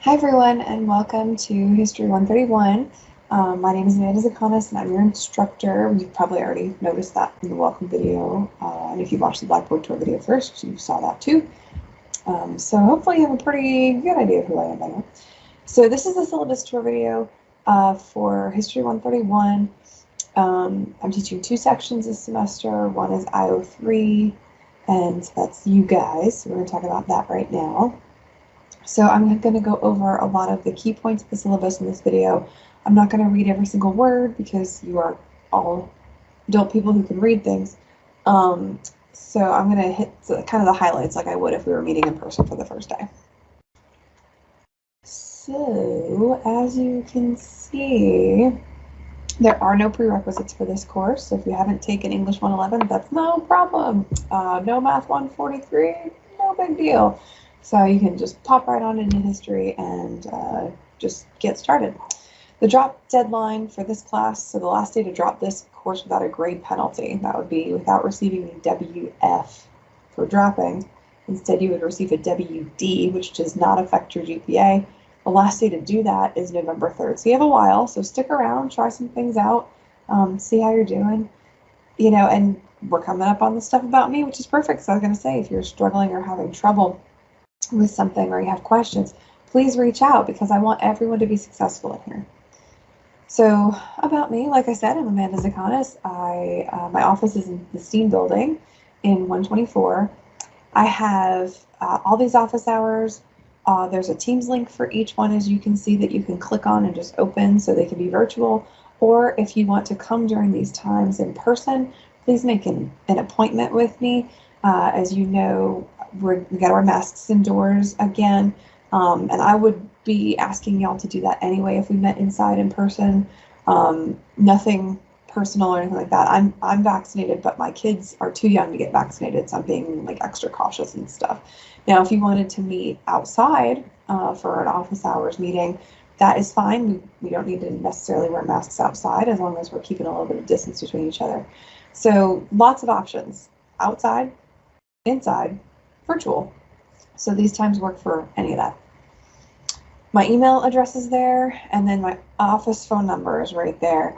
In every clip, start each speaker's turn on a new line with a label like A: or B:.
A: Hi everyone, and welcome to History 131. My name is Amanda Zakanis, and I'm your instructor. You've probably already noticed that in the welcome video, and if you watched the Blackboard tour video first, you saw that too. So hopefully you have a pretty good idea of who I am by now. So this is the syllabus tour video for History 131. I'm teaching two sections this semester. One is I03, and that's you guys. So we're going to talk about that right now. So I'm going to go over a lot of the key points of the syllabus in this video. I'm not going to read every single word because you are all adult people who can read things. So I'm going to hit kind of the highlights like I would if we were meeting in person for the first day. So as you can see, there are no prerequisites for this course. So if you haven't taken English 111, that's no problem. No Math 143, no big deal. So you can just pop right on into history and just get started. The drop deadline for this class, so the last day to drop this course without a grade penalty, that would be without receiving a WF for dropping. Instead, you would receive a WD, which does not affect your GPA. The last day to do that is November 3rd. So you have a while, so stick around, try some things out, see how you're doing. You know, and we're coming up on the stuff about me, which is perfect. So I was going to say, if you're struggling or having trouble with something or you have questions, please reach out because I want everyone to be successful in here. So about me, like I said, I'm Amanda Zakanis. My office is in the Steam building in 124. I have all these office hours. There's a Teams link for each one, as you can see, that you can click on and just open so they can be virtual. Or if you want to come during these times in person, please make an appointment with me. As you know, we got our masks indoors again, and I would be asking y'all to do that anyway if we met inside in person. Nothing personal or anything like that. I'm vaccinated, but my kids are too young to get vaccinated, so I'm being like extra cautious and stuff. Now, if you wanted to meet outside for an office hours meeting, that is fine. We don't need to necessarily wear masks outside as long as we're keeping a little bit of distance between each other. So lots of options: outside, inside, virtual. So these times work for any of that. My email address is there, and then my office phone number is right there.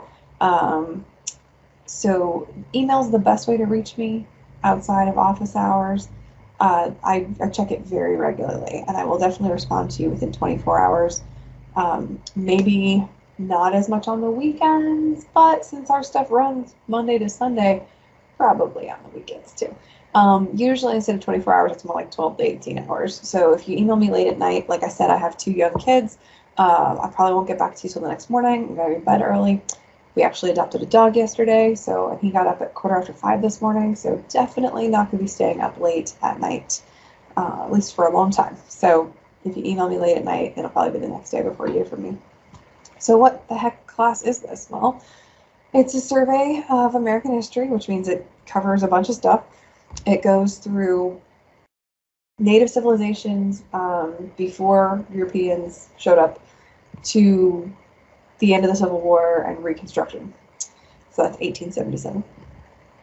A: So email is the best way to reach me outside of office hours. I check it very regularly, and I will definitely respond to you within 24 hours. Maybe not as much on the weekends, but since our stuff runs Monday to Sunday, probably on the weekends too. Usually instead of 24 hours, it's more like 12 to 18 hours. So if you email me late at night, like I said, I have two young kids. I probably won't get back to you till the next morning. I'm going to bed early. We actually adopted a dog yesterday, so he got up at 5:15 this morning. So definitely not going to be staying up late at night, at least for a long time. So if you email me late at night, it'll probably be the next day before you hear from me. So what the heck class is this? Well, it's a survey of American history, which means it covers a bunch of stuff. It goes through native civilizations before Europeans showed up to the end of the Civil War and Reconstruction. So that's 1877.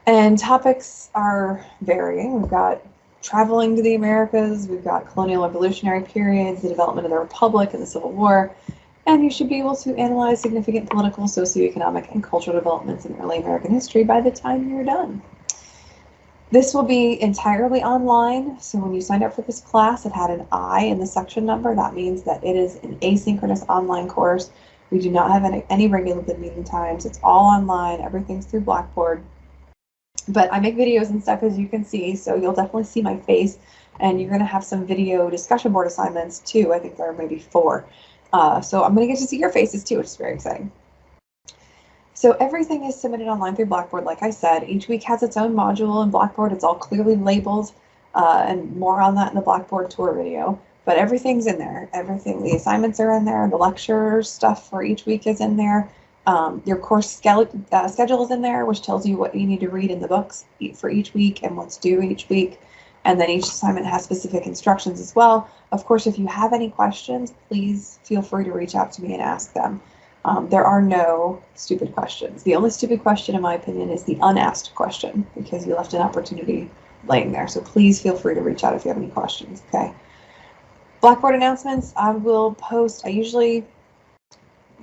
A: And topics are varying. We've got traveling to the Americas, we've got colonial revolutionary periods, the development of the Republic and the Civil War, and you should be able to analyze significant political, socioeconomic, and cultural developments in early American history by the time you're done. This will be entirely online, so when you signed up for this class, it had an I in the section number. That means that it is an asynchronous online course. We do not have any regulated meeting times. It's all online. Everything's through Blackboard. But I make videos and stuff, as you can see, so you'll definitely see my face, and you're going to have some video discussion board assignments too. I think there are maybe 4. So I'm going to get to see your faces too, which is very exciting. So everything is submitted online through Blackboard, like I said. Each week has its own module in Blackboard. It's all clearly labeled, and more on that in the Blackboard tour video. But everything's in there. Everything, the assignments are in there. The lecture stuff for each week is in there. Your course schedule is in there, which tells you what you need to read in the books for each week and what's due each week. And then each assignment has specific instructions as well. Of course, if you have any questions, please feel free to reach out to me and ask them. There are no stupid questions. The only stupid question, in my opinion, is the unasked question, because you left an opportunity laying there. So please feel free to reach out if you have any questions, okay? Blackboard announcements, I will post, I usually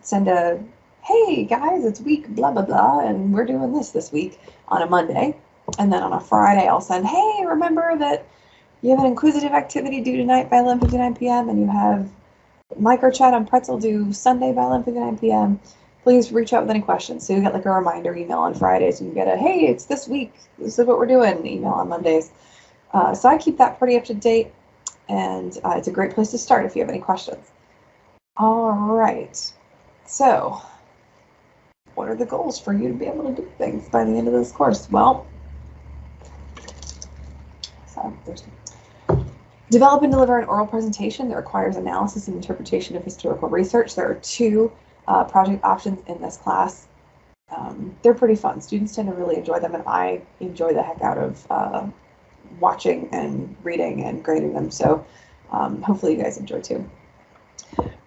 A: send a, hey guys, it's week blah, blah, blah, and we're doing this week on a Monday. And then on a Friday, I'll send, hey, remember that you have an inquisitive activity due tonight by 11:59 p.m. and you have micro chat on Pretzel due Sunday by 11:59 p.m. Please reach out with any questions. So you get like a reminder email on Fridays. You can get a, hey, it's this week. This is what we're doing email on Mondays. So I keep that pretty up to date, and it's a great place to start if you have any questions. All right. So what are the goals for you to be able to do things by the end of this course? Well, develop and deliver an oral presentation that requires analysis and interpretation of historical research. There are two project options in this class. They're pretty fun. Students tend to really enjoy them, and I enjoy the heck out of watching and reading and grading them. So hopefully you guys enjoy too.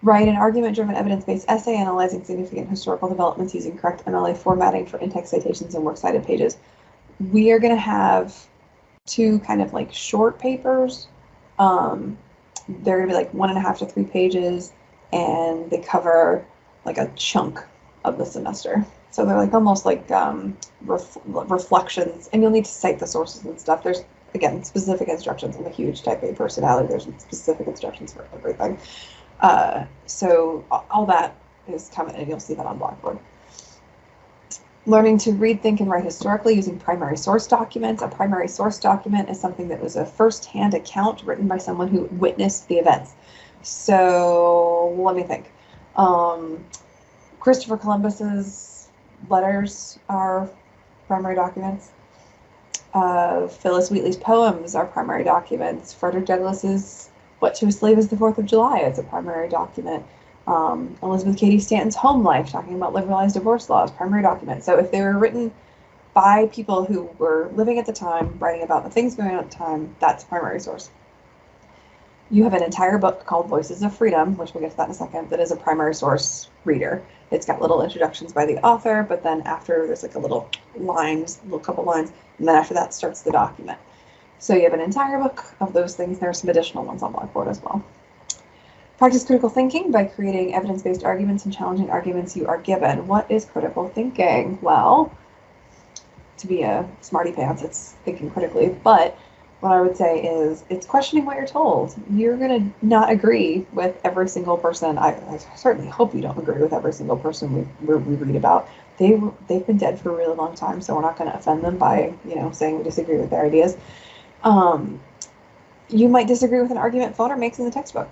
A: Write an argument-driven evidence-based essay analyzing significant historical developments using correct MLA formatting for in-text citations and works cited pages. We are going to have two kind of like short papers. They're going to be like 1.5 to 3 pages, and they cover like a chunk of the semester. So they're like almost like reflections, and you'll need to cite the sources and stuff. There's, again, specific instructions. I'm a huge type A personality. There's specific instructions for everything. So all that is coming, and you'll see that on Blackboard. Learning to read, think, and write historically using primary source documents. A primary source document is something that was a first-hand account written by someone who witnessed the events. So let me think. Christopher Columbus's letters are primary documents. Phyllis Wheatley's poems are primary documents. Frederick Douglass's What to a Slave is the 4th of July is a primary document. Elizabeth Cady Stanton's Home Life, talking about liberalized divorce laws, primary document. So if they were written by people who were living at the time, writing about the things going on at the time, that's primary source. You have an entire book called Voices of Freedom, which we'll get to that in a second, that is a primary source reader. It's got little introductions by the author, but then after there's like a little couple lines, and then after that starts the document. So you have an entire book of those things. There are some additional ones on Blackboard as well. Practice critical thinking by creating evidence-based arguments and challenging arguments you are given. What is critical thinking? Well, to be a smarty pants, it's thinking critically, but what I would say is it's questioning what you're told. You're going to not agree with every single person. I certainly hope you don't agree with every single person we read about. They've been dead for a really long time, so we're not going to offend them by, saying we disagree with their ideas. You might disagree with an argument Fodor makes in the textbook.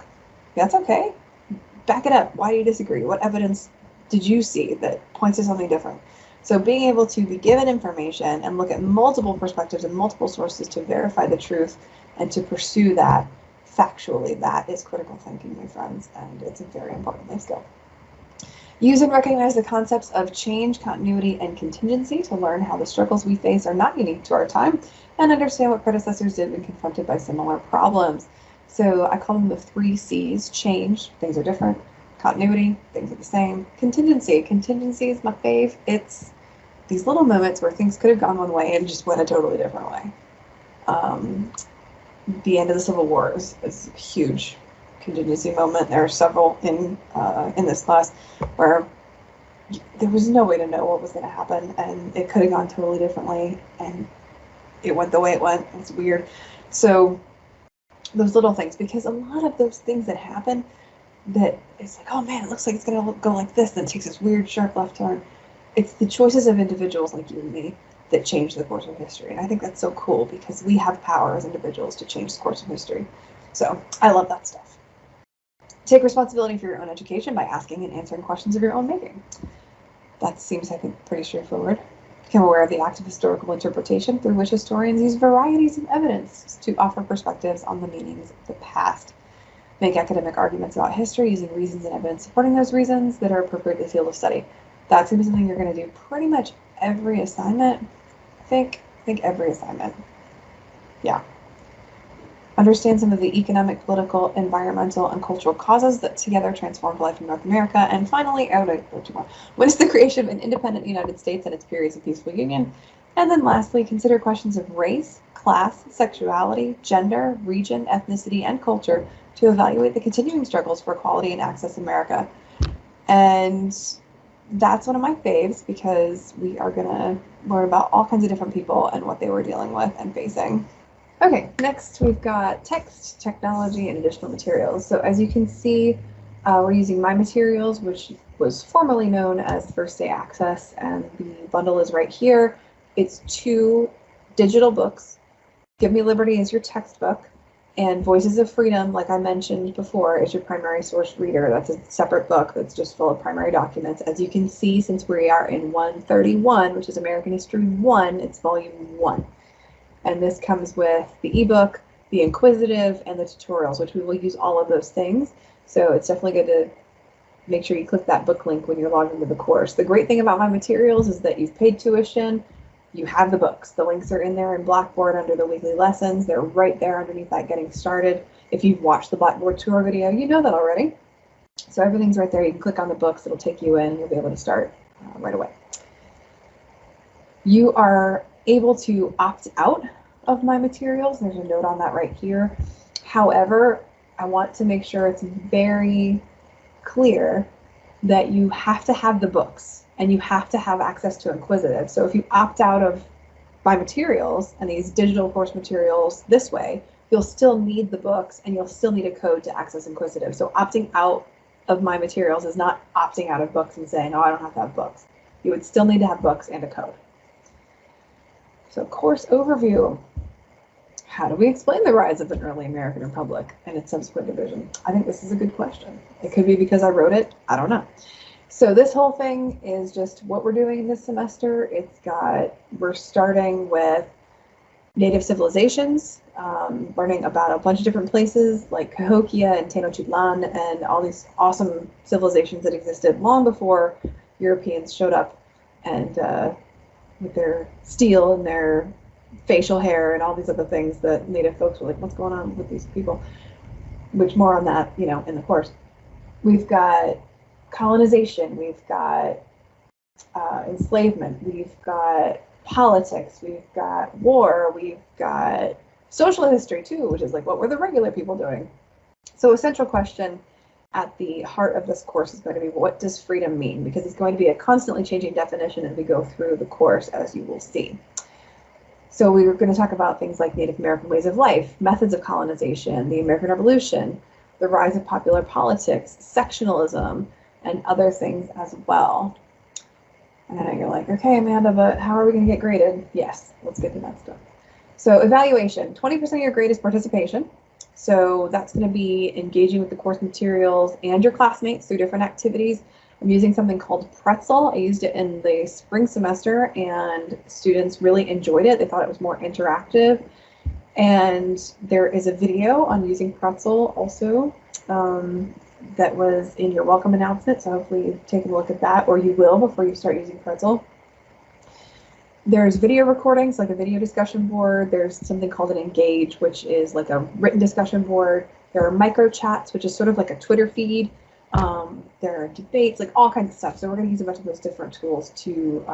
A: That's okay. Back it up. Why do you disagree? What evidence did you see that points to something different? So being able to be given information and look at multiple perspectives and multiple sources to verify the truth and to pursue that factually, that is critical thinking, my friends, and it's a very important life skill. Use and recognize the concepts of change, continuity, and contingency to learn how the struggles we face are not unique to our time and understand what predecessors did when confronted by similar problems. So I call them the 3 C's: change, things are different; continuity, things are the same; contingency is my fave. It's these little moments where things could have gone one way and just went a totally different way. The end of the Civil War is a huge contingency moment. There are several in this class where there was no way to know what was going to happen, and it could have gone totally differently, and it went the way it went. It's weird. So those little things, because a lot of those things that happen, that it's like, oh man, it looks like it's going to go like this, then it takes this weird sharp left turn. It's the choices of individuals like you and me that change the course of history. And I think that's so cool because we have power as individuals to change the course of history. So I love that stuff. Take responsibility for your own education by asking and answering questions of your own making. That seems, I think, pretty straightforward. Become aware of the active historical interpretation through which historians use varieties of evidence to offer perspectives on the meanings of the past. Make academic arguments about history using reasons and evidence supporting those reasons that are appropriate to the field of study. That's going to be something you're going to do pretty much every assignment. I think every assignment. Yeah. Understand some of the economic, political, environmental, and cultural causes that together transformed life in North America. And finally, witness the creation of an independent United States and its periods of peaceful union. And then lastly, consider questions of race, class, sexuality, gender, region, ethnicity, and culture to evaluate the continuing struggles for equality and access in America. And that's one of my faves because we are going to learn about all kinds of different people and what they were dealing with and facing. Okay, next we've got text, technology, and additional materials. So as you can see, we're using My Materials, which was formerly known as First Day Access, and the bundle is right here. It's 2 digital books. Give Me Liberty is your textbook, and Voices of Freedom, like I mentioned before, is your primary source reader. That's a separate book that's just full of primary documents. As you can see, since we are in 131, which is American History 1, it's volume 1. And this comes with the ebook, the inquisitive, and the tutorials, which we will use all of those things. So it's definitely good to make sure you click that book link when you're logged into the course. The great thing about My Materials is that you've paid tuition, you have the books. The links are in there in Blackboard under the weekly lessons. They're right there underneath that Getting Started. If you've watched the Blackboard tour video, you know that already. So everything's right there. You can click on the books, it'll take you in, and you'll be able to start right away. You are able to opt out of My Materials. There's a note on that right here. However, I want to make sure it's very clear that you have to have the books and you have to have access to Inquisitive. So if you opt out of My Materials and these digital course materials this way, you'll still need the books and you'll still need a code to access Inquisitive. So opting out of My Materials is not opting out of books and saying, oh, I don't have to have books. You would still need to have books and a code. So course overview. How do we explain the rise of an early American Republic and its subsequent division? I think this is a good question. It could be because I wrote it. I don't know. So this whole thing is just what we're doing this semester. We're starting with native civilizations, learning about a bunch of different places like Cahokia and Tenochtitlan and all these awesome civilizations that existed long before Europeans showed up and with their steel and their facial hair and all these other things that native folks were like, what's going on with these people? Which more on that, in the course. We've got colonization, we've got enslavement, we've got politics, we've got war, we've got social history too, which is like, what were the regular people doing? So a central question at the heart of this course is going to be, what does freedom mean? Because it's going to be a constantly changing definition as we go through the course, as you will see. So we were going to talk about things like Native American ways of life, methods of colonization, the American Revolution, the rise of popular politics, sectionalism, and other things as well. And I know you're like, okay, Amanda, but how are we going to get graded? Yes, let's get to that stuff. So evaluation, 20% of your grade is participation. So that's going to be engaging with the course materials and your classmates through different activities. I'm using something called Pretzel. I used it in the spring semester and students really enjoyed it. They thought it was more interactive. And there is a video on using Pretzel also that was in your welcome announcement. So hopefully you've taken a look at that, or you will before you start using Pretzel. There's video recordings, like a video discussion board. There's something called an Engage, which is like a written discussion board. There are micro chats, which is sort of like a Twitter feed. There are debates, like all kinds of stuff. So we're going to use a bunch of those different tools to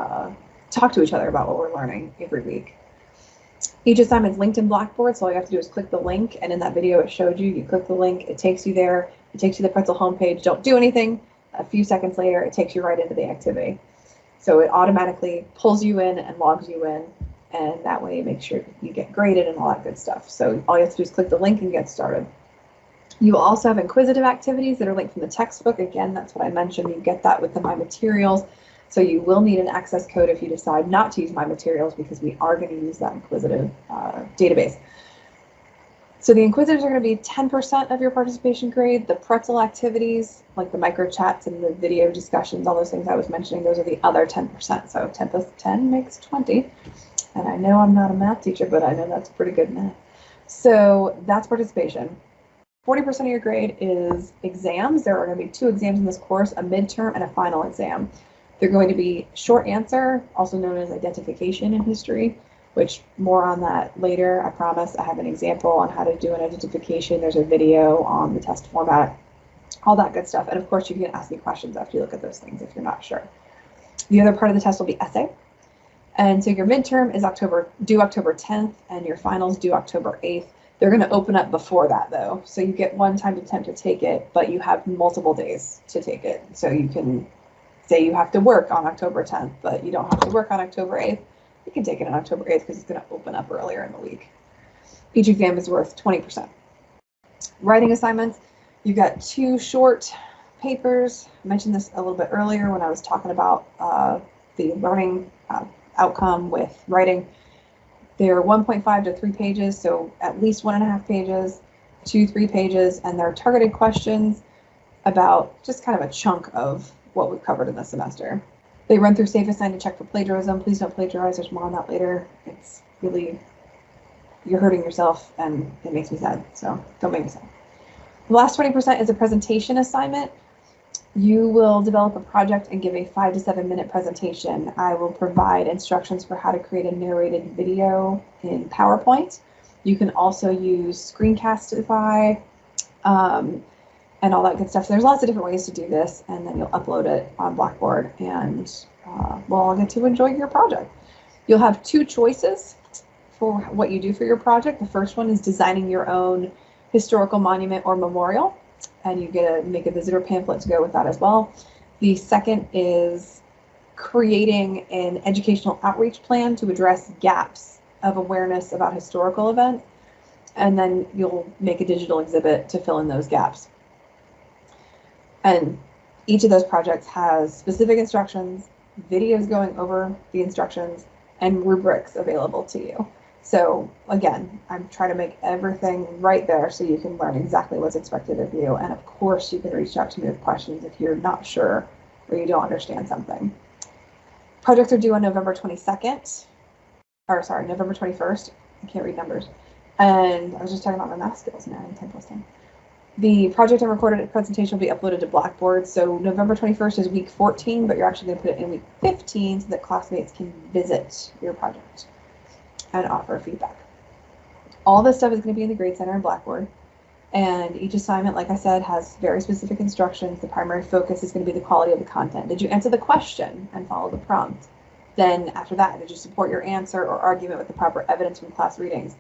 A: talk to each other about what we're learning every week. Each assignment is linked in Blackboard, so all you have to do is click the link, and in that video it showed you, you click the link, it takes you there, it takes you to the Pretzel homepage, don't do anything. A few seconds later, it takes you right into the activity. So it automatically pulls you in and logs you in, and that way it makes sure you get graded and all that good stuff. So all you have to do is click the link and get started. You will also have inquisitive activities that are linked from the textbook. Again, that's what I mentioned. You get that with the My Materials. So you will need an access code if you decide not to use My Materials, because we are going to use that inquisitive database. So the inquisitives are going to be 10% of your participation grade. The Pretzel activities, like the micro chats and the video discussions, all those things I was mentioning, those are the other 10%. So 10 plus 10 makes 20. And I know I'm not a math teacher, but I know that's pretty good math. So that's participation. 40% of your grade is exams. There are going to be 2 exams in this course, a midterm and a final exam. They're going to be short answer, also known as identification in history, which more on that later, I promise. I have an example on how to do an identification. There's a video on the test format, all that good stuff. And of course, you can ask me questions after you look at those things if you're not sure. The other part of the test will be essay. And so your midterm is due October 10th, and your finals due October 8th. They're going to open up before that though. So you get one time attempt to take it, but you have multiple days to take it. So you can say you have to work on October 10th, but you don't have to work on October 8th. You can take it on October 8th because it's going to open up earlier in the week. Each exam is worth 20%. Writing assignments, you've got 2 short papers. I mentioned this a little bit earlier when I was talking about the learning outcome with writing. They're 1.5 to 3 pages, so at least 1.5 pages, 2-3 pages, and they're targeted questions about just kind of a chunk of what we've covered in the semester. They run through Safe Assign to check for plagiarism. Please don't plagiarize. There's more on that later. It's really, you're hurting yourself, and it makes me sad, so don't make me sad. The last 20% is a presentation assignment. You will develop a project and give a 5 to 7 minute presentation. I will provide instructions for how to create a narrated video in PowerPoint. You can also use Screencastify and all that good stuff. So there's lots of different ways to do this, and then you'll upload it on Blackboard, and we'll all get to enjoy your project. You'll have 2 choices for what you do for your project. The first one is designing your own historical monument or memorial, and you get to make a visitor pamphlet to go with that as well. The second is creating an educational outreach plan to address gaps of awareness about historical events, and then you'll make a digital exhibit to fill in those gaps. And each of those projects has specific instructions, videos going over the instructions, and rubrics available to you. So again, I'm trying to make everything right there so you can learn exactly what's expected of you. And of course, you can reach out to me with questions if you're not sure or you don't understand something. Projects are due on November 22nd, or sorry, November 21st. I can't read numbers. And I was just talking about my math skills now in 10+10. The project and recorded presentation will be uploaded to Blackboard. So November 21st is week 14, but you're actually going to put it in week 15 so that classmates can visit your project and offer feedback. All this stuff is going to be in the Grade Center in Blackboard, and each assignment, like I said, has very specific instructions. The primary focus is going to be the quality of the content. Did you answer the question and follow the prompt? Then after that, did you support your answer or argument with the proper evidence from class readings?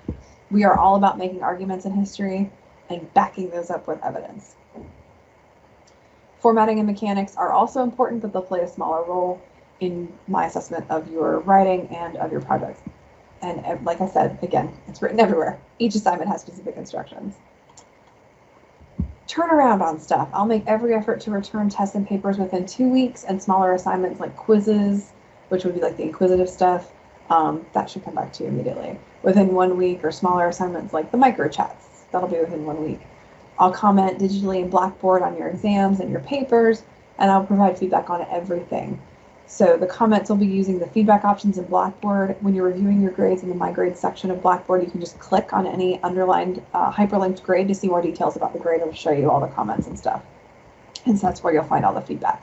A: We are all about making arguments in history and backing those up with evidence. Formatting and mechanics are also important, but they'll play a smaller role in my assessment of your writing and of your projects. And like I said, again, it's written everywhere. Each assignment has specific instructions. Turnaround on stuff. I'll make every effort to return tests and papers within 2 weeks, and smaller assignments like quizzes, which would be like the inquisitive stuff, that should come back to you immediately. Within 1 week, or smaller assignments like the micro chats, that'll be within 1 week. I'll comment digitally in Blackboard on your exams and your papers, and I'll provide feedback on everything. So the comments will be using the feedback options in Blackboard. When you're reviewing your grades in the My Grades section of Blackboard, you can just click on any underlined hyperlinked grade to see more details about the grade. It'll show you all the comments and stuff. And so that's where you'll find all the feedback.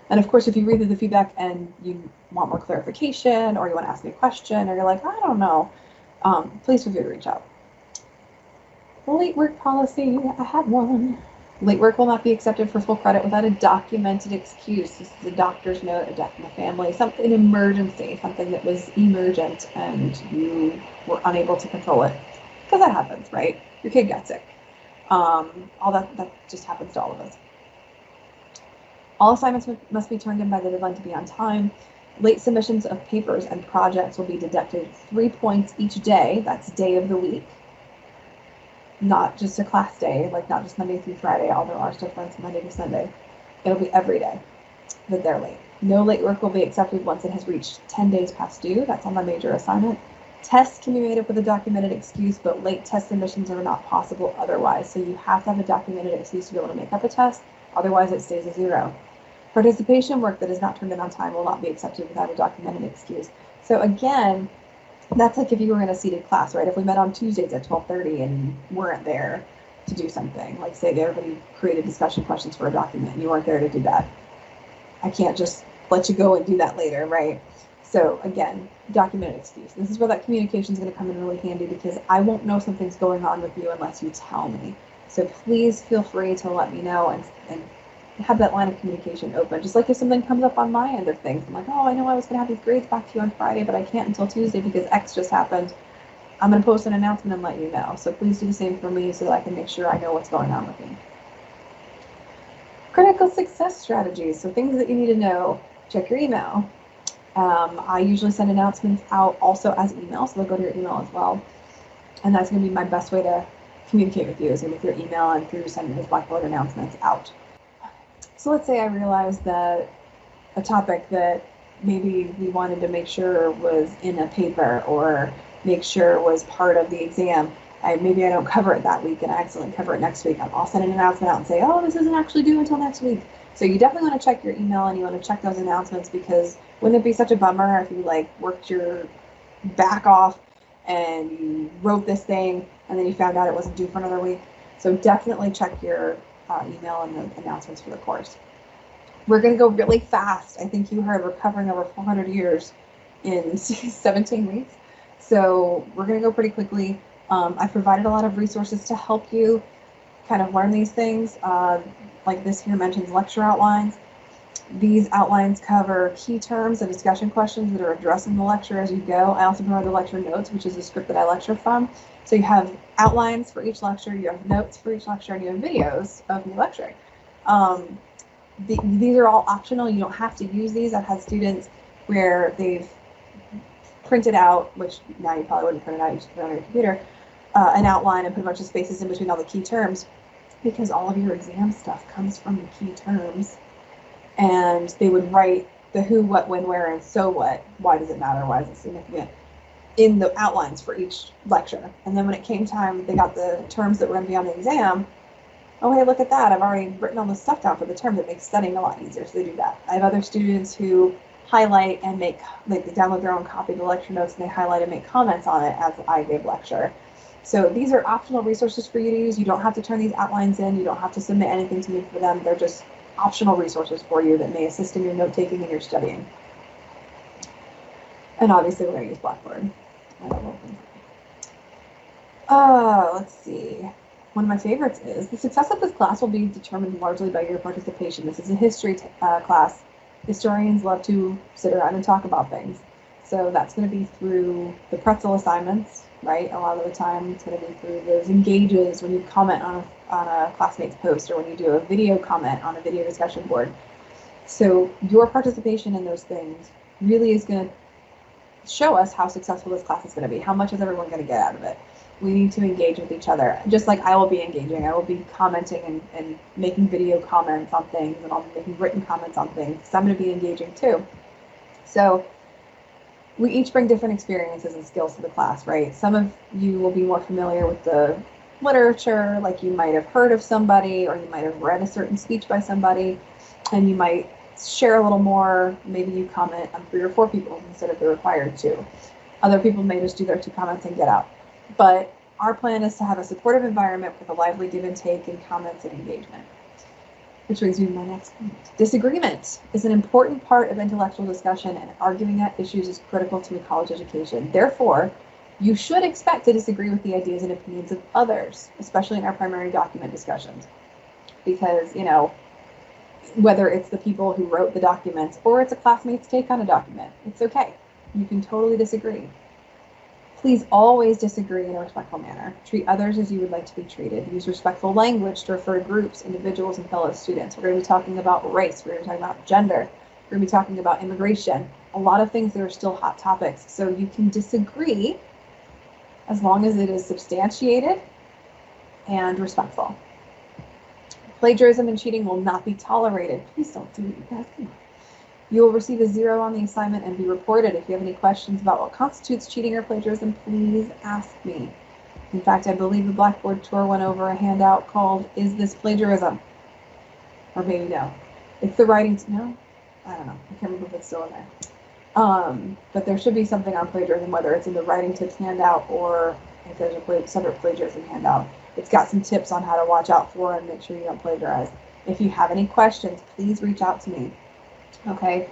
A: And of course, if you read through the feedback and you want more clarification, or you want to ask me a question, or you're like, I don't know, please feel free to reach out. Late work policy, I had one. Late work will not be accepted for full credit without a documented excuse. This is a doctor's note, a death in the family, an emergency, something that was emergent and you were unable to control it. Because that happens, right? Your kid got sick. All that just happens to all of us. All assignments must be turned in by the deadline to be on time. Late submissions of papers and projects will be deducted 3 points each day. That's day of the week. Not just a class day, like not just Monday through Friday, although ours still runs Monday to Sunday. It'll be every day that they're late. No late work will be accepted once it has reached 10 days past due. That's on the major assignment. Tests can be made up with a documented excuse, but late test submissions are not possible otherwise. So you have to have a documented excuse to be able to make up a test. Otherwise, it stays a 0. Participation work that is not turned in on time will not be accepted without a documented excuse. So again, that's like if you were in a seated class, right? If we met on Tuesdays at 12:30 and you weren't there to do something, like say everybody created discussion questions for a document and you weren't there to do that, I can't just let you go and do that later, right? So again, documented excuse. This is where that communication is going to come in really handy, because I won't know something's going on with you unless you tell me. So please feel free to let me know and have that line of communication open. Just like if something comes up on my end of things, I'm like, oh, I know I was going to have these grades back to you on Friday, but I can't until Tuesday because X just happened. I'm going to post an announcement and let you know. So please do the same for me so that I can make sure I know what's going on with me. Critical success strategies. So things that you need to know. Check your email. I usually send announcements out also as email, so they'll go to your email as well. And that's going to be my best way to communicate with you, is going to be through email and through sending those Blackboard announcements out. So let's say I realized that a topic that maybe we wanted to make sure was in a paper or make sure was part of the exam. Maybe I don't cover it that week and I accidentally cover it next week. I'll send an announcement out and say, oh, this isn't actually due until next week. So you definitely want to check your email and you want to check those announcements, because wouldn't it be such a bummer if you like worked your back off and you wrote this thing and then you found out it wasn't due for another week? So definitely check your email and the announcements for the course. We're going to go really fast. I think you heard we're covering over 400 years in 17 weeks. So we're going to go pretty quickly. I've provided a lot of resources to help you kind of learn these things. Like this here mentions lecture outlines. These outlines cover key terms and discussion questions that are addressed in the lecture as you go. I also provide the lecture notes, which is a script that I lecture from. So you have outlines for each lecture, you have notes for each lecture, and you have videos of me lecturing. These are all optional. You don't have to use these. I've had students where they've printed out, which now you probably wouldn't print it out, you just put it on your computer, an outline and put a bunch of spaces in between all the key terms, because all of your exam stuff comes from the key terms. And they would write the who, what, when, where, and so what, why does it matter, why is it significant, in the outlines for each lecture. And then when it came time, they got the terms that were going to be on the exam. Oh, hey, look at that. I've already written all this stuff down for the term. That makes studying a lot easier, so they do that. I have other students who highlight and make, like, they download their own copy of the lecture notes and they highlight and make comments on it as I give lecture. So these are optional resources for you to use. You don't have to turn these outlines in. You don't have to submit anything to me for them. They're just optional resources for you that may assist in your note-taking and your studying. And obviously we're going to use Blackboard. Let's see. One of my favorites is, the success of this class will be determined largely by your participation. This is a history class. Historians love to sit around and talk about things. So that's going to be through the pretzel assignments, right? A lot of the time it's going to be through those engages when you comment on a classmate's post, or when you do a video comment on a video discussion board. So your participation in those things really is going to show us how successful this class is going to be. How much is everyone going to get out of it? We need to engage with each other, just like I will be engaging. I will be commenting and making video comments on things, and I'll be making written comments on things, because I'm going to be engaging too. So we each bring different experiences and skills to the class, right? Some of you will be more familiar with the literature, like you might have heard of somebody, or you might have read a certain speech by somebody, and you might share a little more. Maybe you comment on 3 or 4 people instead of the required 2. Other people may just do their 2 comments and get out. But our plan is to have a supportive environment with a lively give and take and comments and engagement. Which brings me to my next point. Disagreement is an important part of intellectual discussion, and arguing at issues is critical to a college education. Therefore, you should expect to disagree with the ideas and opinions of others, especially in our primary document discussions. Because, you know, whether it's the people who wrote the documents or it's a classmate's take on a document, it's okay. You can totally disagree. Please always disagree in a respectful manner. Treat others as you would like to be treated. Use respectful language to refer to groups, individuals, and fellow students. We're going to be talking about race. We're going to be talking about gender. We're going to be talking about immigration. A lot of things that are still hot topics. So you can disagree as long as it is substantiated and respectful. Plagiarism and cheating will not be tolerated. Please don't do it, you guys. Come on. You will receive a 0 on the assignment and be reported. If you have any questions about what constitutes cheating or plagiarism, please ask me. In fact, I believe the Blackboard tour went over a handout called, Is This Plagiarism? Or maybe no. It's the writing, no? I don't know. I can't remember if it's still in there. But there should be something on plagiarism, whether it's in the writing tips handout or if there's a separate plagiarism handout. It's got some tips on how to watch out for and make sure you don't plagiarize. If you have any questions, please reach out to me. Okay,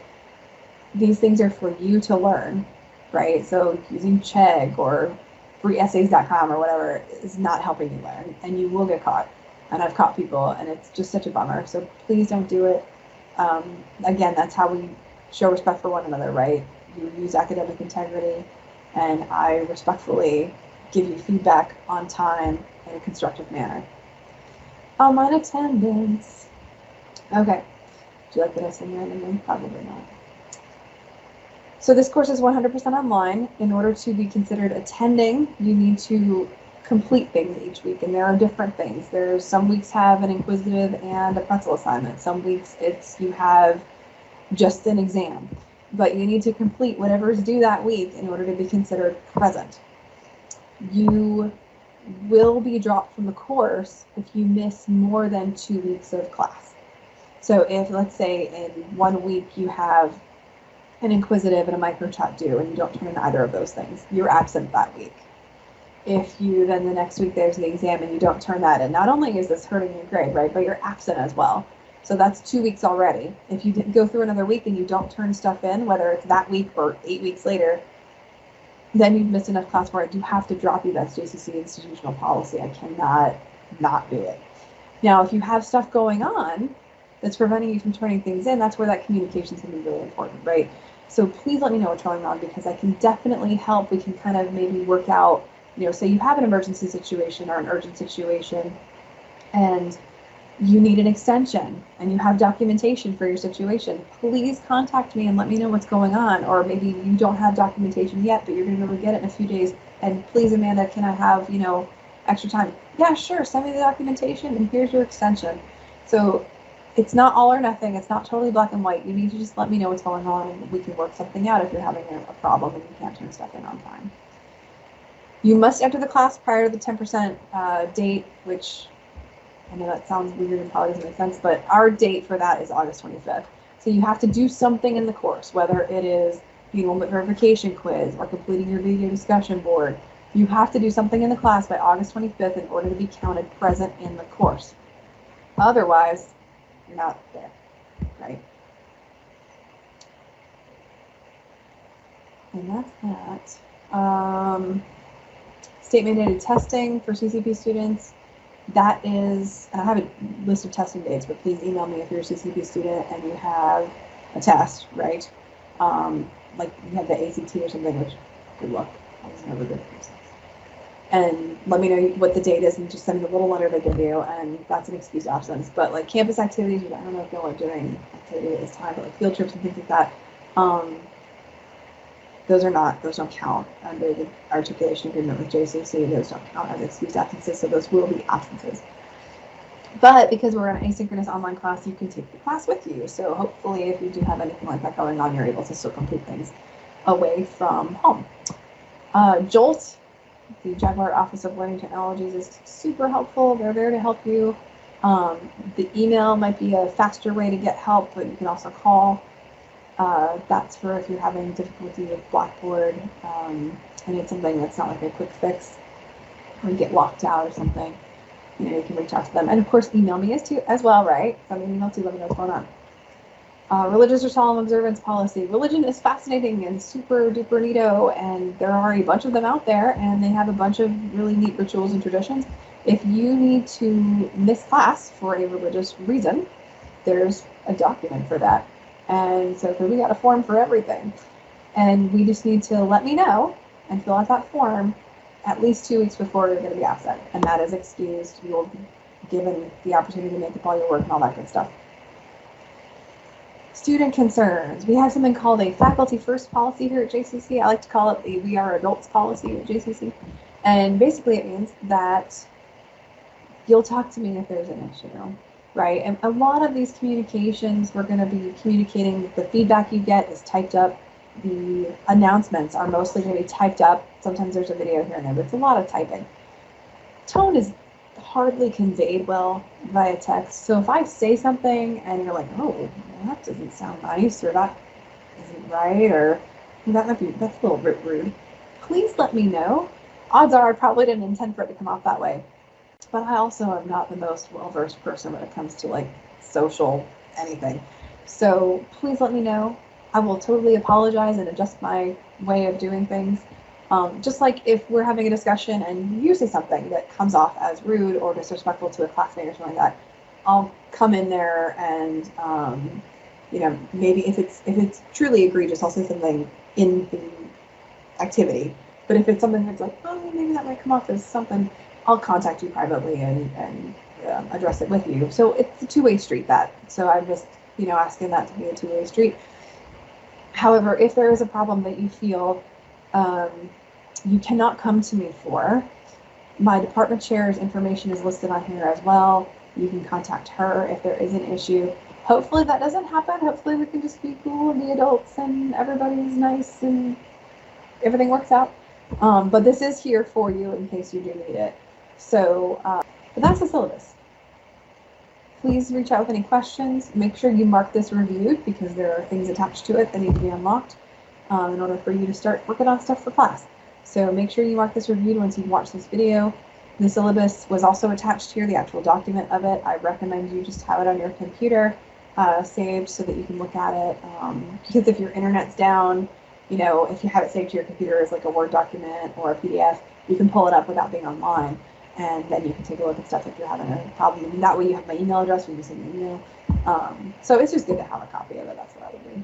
A: these things are for you to learn, right? So using Chegg or freeessays.com or whatever is not helping you learn, and you will get caught. And I've caught people, and it's just such a bummer. So please don't do it. Again, that's how we show respect for one another, right? You use academic integrity, and I respectfully give you feedback on time in a constructive manner. Online attendance. Okay. Do you like what I said randomly? Probably not. So this course is 100% online. In order to be considered attending, you need to complete things each week, and there are different things. There's some weeks have an inquisitive and a pretzel assignment. Some weeks you have just an exam, but you need to complete whatever is due that week in order to be considered present. You will be dropped from the course if you miss more than 2 weeks of class. So if, let's say, in 1 week you have an inquisitive and a microchat due and you don't turn in either of those things, you're absent that week. If you then the next week there's an exam and you don't turn that in, not only is this hurting your grade, right, but you're absent as well. So that's 2 weeks already. If you didn't go through another week and you don't turn stuff in, whether it's that week or 8 weeks later, then you've missed enough class for it. I do have to drop you. That's JCC institutional policy. I cannot not do it. Now, if you have stuff going on that's preventing you from turning things in, that's where that communication is going to be really important, right? So please let me know what's going on, because I can definitely help. We can kind of maybe work out, say you have an emergency situation or an urgent situation and you need an extension and you have documentation for your situation, please contact me and let me know what's going on. Or maybe you don't have documentation yet, but you're going to be able to get it in a few days. And please, Amanda, can I have, extra time? Yeah, sure. Send me the documentation and here's your extension. So it's not all or nothing. It's not totally black and white. You need to just let me know what's going on and we can work something out if you're having a problem and you can't turn stuff in on time. You must enter the class prior to the 10% date, which I know that sounds weird and probably doesn't make sense, but our date for that is August 25th. So you have to do something in the course, whether it is the enrollment verification quiz or completing your video discussion board. You have to do something in the class by August 25th in order to be counted present in the course. Otherwise, you're not there, right? And that's that. State mandated testing for CCP students. That is, and I have a list of testing dates, but please email me if you're a CCP student and you have a test, right? Like you have the ACT or something, which, good luck. I was never good for yourself. And let me know what the date is and just send me the little letter they give you, and that's an excuse absence. But like campus activities, I don't know if y'all are doing activity at this time, but like field trips and things like that, those don't count under the articulation agreement with JCC. Those don't count as excused absences, so those will be absences. But because we're in an asynchronous online class, you can take the class with you. So hopefully if you do have anything like that going on, you're able to still complete things away from home. JOLT, the Jaguar Office of Learning Technologies, is super helpful. They're there to help you. The email might be a faster way to get help, but you can also call. That's for if you're having difficulty with Blackboard and it's something that's not like a quick fix or you get locked out or something, you can reach out to them. And of course, email me as well, right? Send me an email too, let me know what's going on. Religious or solemn observance policy. Religion is fascinating and super duper neato, and there are a bunch of them out there, and they have a bunch of really neat rituals and traditions. If you need to miss class for a religious reason, there's a document for that. And so we got a form for everything. And we just need to let me know and fill out that form at least 2 weeks before you're going to be absent. And that is excused. You will be given the opportunity to make up all your work and all that good stuff. Student concerns. We have something called a faculty first policy here at JCC. I like to call it the We Are Adults policy at JCC. And basically it means that you'll talk to me if there's an issue. Right, and a lot of these communications, we're going to be communicating, the feedback you get is typed up. The announcements are mostly going to be typed up. Sometimes there's a video here and there, but it's a lot of typing. Tone is hardly conveyed well via text. So if I say something and you're like, oh, that doesn't sound nice, or that isn't right, or that's a little bit rude, please let me know. Odds are I probably didn't intend for it to come off that way. But I also am not the most well-versed person when it comes to like social anything. So please let me know. I will totally apologize and adjust my way of doing things. Just like if we're having a discussion and you say something that comes off as rude or disrespectful to a classmate or something like that, I'll come in there and maybe if it's truly egregious, I'll say something in the activity But if it's something that's like, oh, maybe that might come off as something, I'll contact you privately and address it with you. So it's a two-way street, that. So I'm just, asking that to be a two-way street. However, if there is a problem that you feel you cannot come to me for, my department chair's information is listed on here as well. You can contact her if there is an issue. Hopefully that doesn't happen. Hopefully we can just be cool and be adults and everybody's nice and everything works out. But this is here for you in case you do need it. So, but that's the syllabus. Please reach out with any questions. Make sure you mark this reviewed because there are things attached to it that need to be unlocked in order for you to start working on stuff for class. So make sure you mark this reviewed once you've watched this video. The syllabus was also attached here, the actual document of it. I recommend you just have it on your computer saved so that you can look at it. Because if your internet's down, if you have it saved to your computer as like a Word document or a PDF, you can pull it up without being online. And then you can take a look at stuff if you're having a problem. And that way you have my email address when you send me an email. So it's just good to have a copy of it. That's what I would do.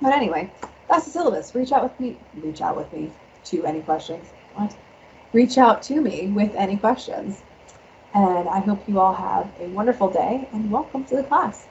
A: But anyway, that's the syllabus. Reach out with me to any questions. What? Reach out to me with any questions. And I hope you all have a wonderful day and welcome to the class.